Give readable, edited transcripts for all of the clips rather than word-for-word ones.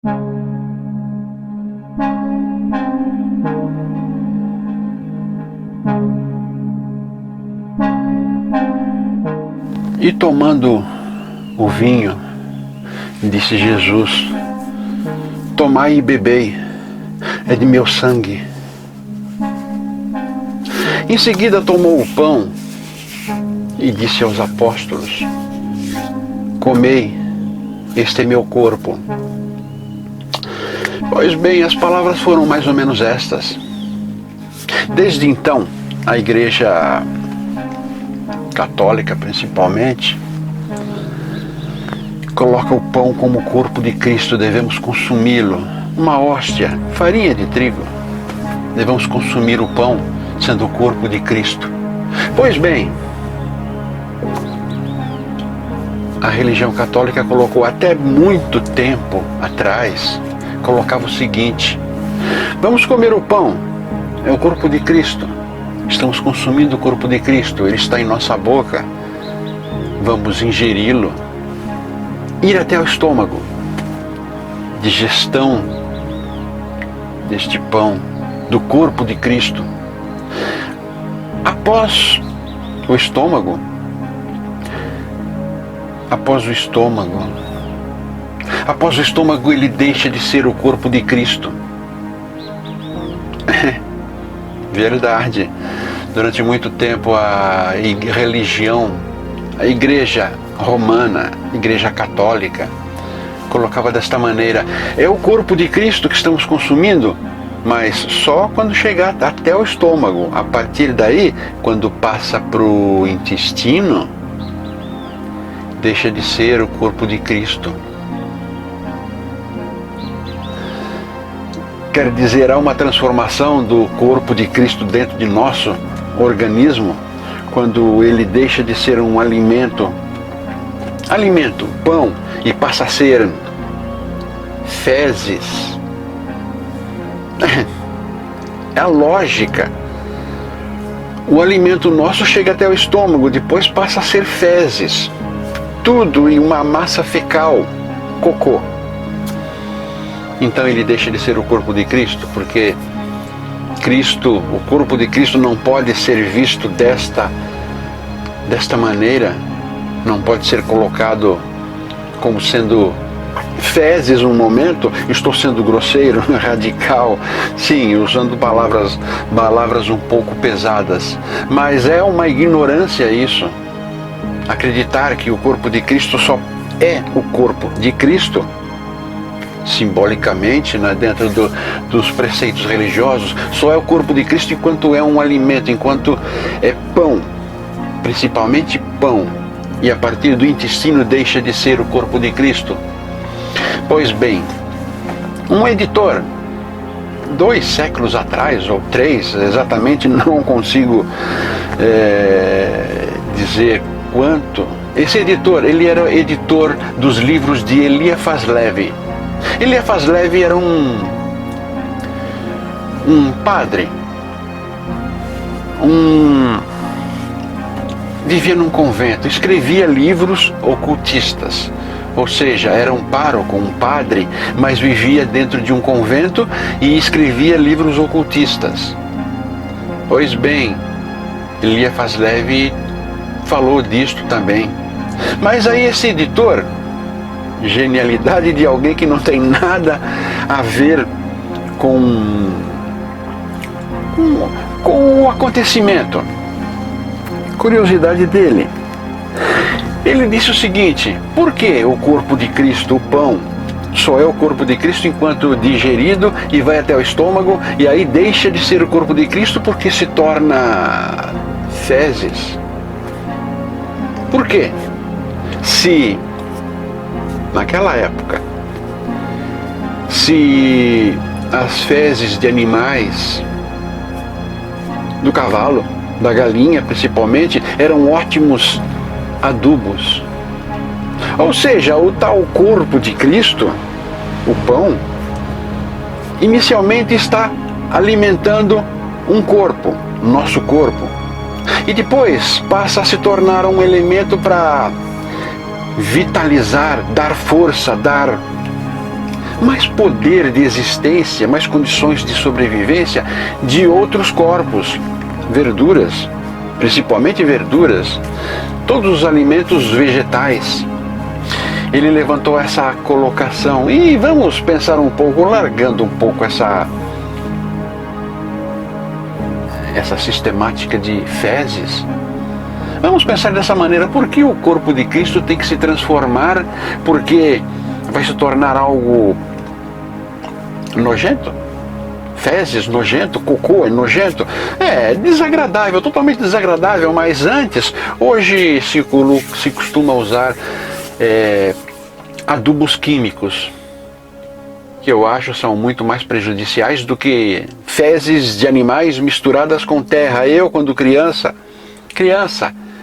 E tomando o vinho, disse Jesus: tomai e bebei, é de meu sangue. Em seguida tomou o pão e disse aos apóstolos: comei, este é meu corpo. Pois bem, as palavras foram mais ou menos estas. Desde então, a Igreja Católica, principalmente, coloca o pão como o corpo de Cristo, devemos consumi-lo. Uma hóstia, farinha de trigo, devemos consumir o pão, sendo o corpo de Cristo. Pois bem, a religião católica colocou até muito tempo atrás, colocava o seguinte: vamos comer o pão, é o corpo de Cristo. Estamos consumindo o corpo de Cristo, ele está em nossa boca, vamos ingeri-lo, ir até o estômago, digestão deste pão, do corpo de Cristo. Após o estômago, ele deixa de ser o corpo de Cristo. Verdade. Durante muito tempo a religião, a Igreja Romana, a Igreja Católica, colocava desta maneira: é o corpo de Cristo que estamos consumindo, mas só quando chegar até o estômago. A partir daí, quando passa para o intestino, deixa de ser o corpo de Cristo. Quer dizer, há uma transformação do corpo de Cristo dentro de nosso organismo, quando ele deixa de ser um alimento, pão, e passa a ser fezes. É a lógica. O alimento nosso chega até o estômago, depois passa a ser fezes. Tudo em uma massa fecal, cocô. Então ele deixa de ser o corpo de Cristo, porque Cristo, o corpo de Cristo não pode ser visto desta maneira, não pode ser colocado como sendo fezes um momento. Estou sendo grosseiro, radical, sim, usando palavras um pouco pesadas, mas é uma ignorância isso, acreditar que o corpo de Cristo só é o corpo de Cristo, simbolicamente, né, dentro dos preceitos religiosos, só é o corpo de Cristo enquanto é um alimento, enquanto é pão, principalmente pão, e a partir do intestino deixa de ser o corpo de Cristo. Pois bem, um editor, 2 séculos atrás, ou 3, exatamente não consigo dizer quanto, esse editor, ele era editor dos livros de Eliphas Levi. Eliphas Levi era um padre, vivia num convento, escrevia livros ocultistas, ou seja, era um pároco, um padre, mas vivia dentro de um convento e escrevia livros ocultistas. Pois bem, Eliphas Levi falou disto também. Mas aí esse editor, genialidade de alguém que não tem nada a ver com o acontecimento, curiosidade dele, ele disse o seguinte: por que o corpo de Cristo, o pão, só é o corpo de Cristo enquanto digerido e vai até o estômago, e aí deixa de ser o corpo de Cristo porque se torna fezes? Por quê? Se naquela época, se as fezes de animais, do cavalo, da galinha principalmente, eram ótimos adubos, ou seja, o tal corpo de Cristo, o pão, inicialmente está alimentando um corpo, nosso corpo, e depois passa a se tornar um elemento para vitalizar, dar força, dar mais poder de existência, mais condições de sobrevivência de outros corpos, verduras, principalmente verduras, todos os alimentos vegetais. Ele levantou essa colocação e vamos pensar um pouco, largando um pouco essa sistemática de fezes. Vamos pensar dessa maneira: por que o corpo de Cristo tem que se transformar? Porque vai se tornar algo nojento? Fezes, nojento, cocô é nojento, é desagradável, totalmente desagradável. Mas antes, hoje se costuma usar adubos químicos, que eu acho são muito mais prejudiciais do que fezes de animais misturadas com terra. Eu, quando criança,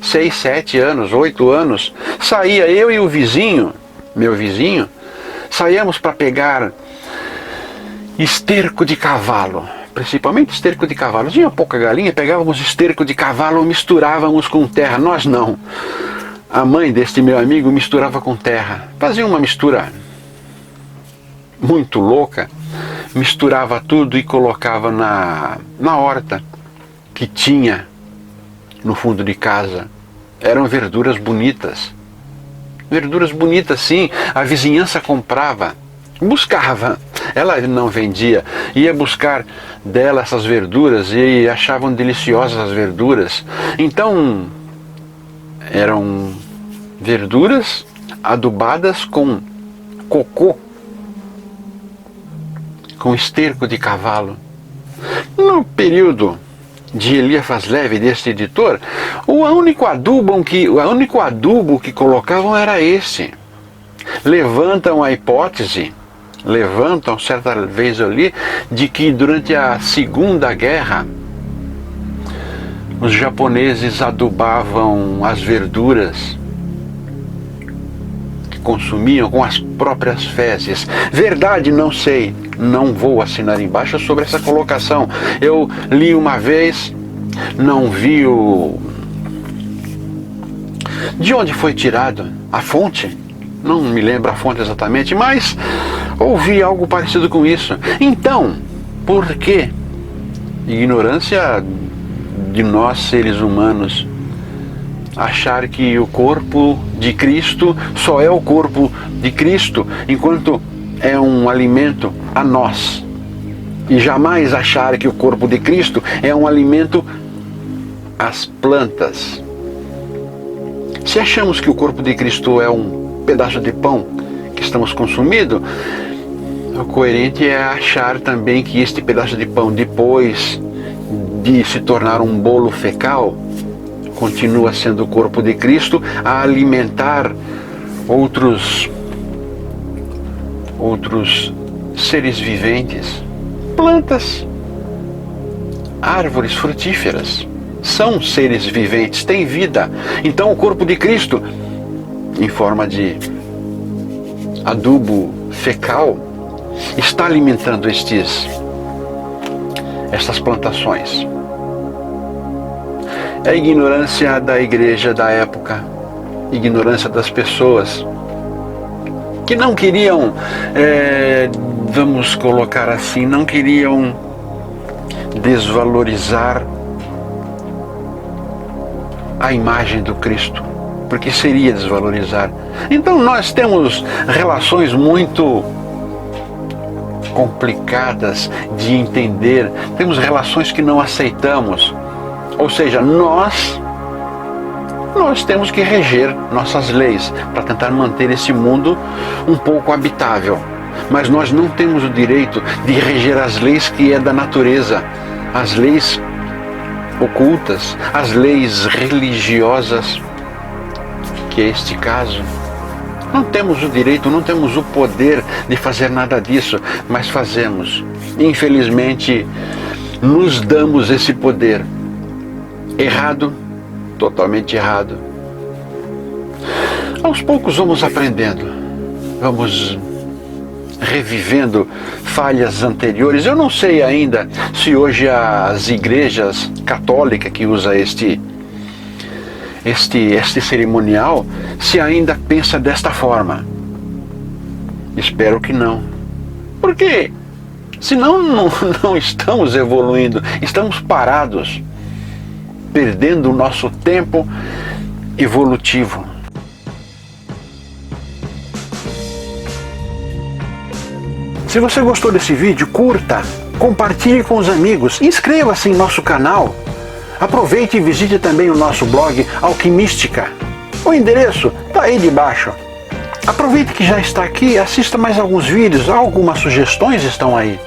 6, 7 anos, 8 anos, saía eu e o vizinho, meu vizinho, saíamos para pegar esterco de cavalo, principalmente esterco de cavalo. Tinha pouca galinha, pegávamos esterco de cavalo, misturávamos com terra. Nós não. A mãe deste meu amigo misturava com terra. Fazia uma mistura muito louca. Misturava tudo e colocava na horta que tinha no fundo de casa. Eram verduras bonitas. Verduras bonitas, sim. A vizinhança comprava, buscava. Ela não vendia. Ia buscar dela essas verduras e achavam deliciosas as verduras. Então, eram verduras adubadas com cocô, com esterco de cavalo. No período de Elias Leve, deste editor, o único adubo que colocavam era esse. Levantam a hipótese, certa vez eu li, de que durante a Segunda Guerra, os japoneses adubavam as verduras que consumiam com as próprias fezes. Verdade, não sei, não vou assinar embaixo sobre essa colocação. Eu li uma vez, não vi de onde foi tirado a fonte, não me lembro a fonte exatamente, mas ouvi algo parecido com isso. Então, por que ignorância de nós, seres humanos, achar que o corpo de Cristo só é o corpo de Cristo, enquanto é um alimento a nós, e jamais achar que o corpo de Cristo é um alimento às plantas? Se achamos que o corpo de Cristo é um pedaço de pão que estamos consumindo, o coerente é achar também que este pedaço de pão, depois de se tornar um bolo fecal, continua sendo o corpo de Cristo a alimentar outros seres viventes. Plantas, árvores frutíferas, são seres viventes, têm vida. Então o corpo de Cristo, em forma de adubo fecal, está alimentando estas plantações. É a ignorância da igreja da época, ignorância das pessoas que não queriam, vamos colocar assim, não queriam desvalorizar a imagem do Cristo, porque seria desvalorizar. Então nós temos relações muito complicadas de entender, temos relações que não aceitamos, ou seja, nós temos que reger nossas leis para tentar manter esse mundo um pouco habitável, mas nós não temos o direito de reger as leis que é da natureza, as leis ocultas, as leis religiosas, que é este caso. Não temos o direito, não temos o poder de fazer nada disso, mas fazemos. Infelizmente, nos damos esse poder. Errado, totalmente errado. Aos poucos vamos aprendendo, vamos revivendo falhas anteriores. Eu não sei ainda se hoje as igrejas católicas que usam este cerimonial, se ainda pensa desta forma. Espero que não. Porque senão não estamos evoluindo, estamos parados, perdendo o nosso tempo evolutivo. Se você gostou desse vídeo, curta, compartilhe com os amigos, inscreva-se em nosso canal. Aproveite e visite também o nosso blog Alquimística. O endereço está aí debaixo. Aproveite que já está aqui, assista mais alguns vídeos, algumas sugestões estão aí.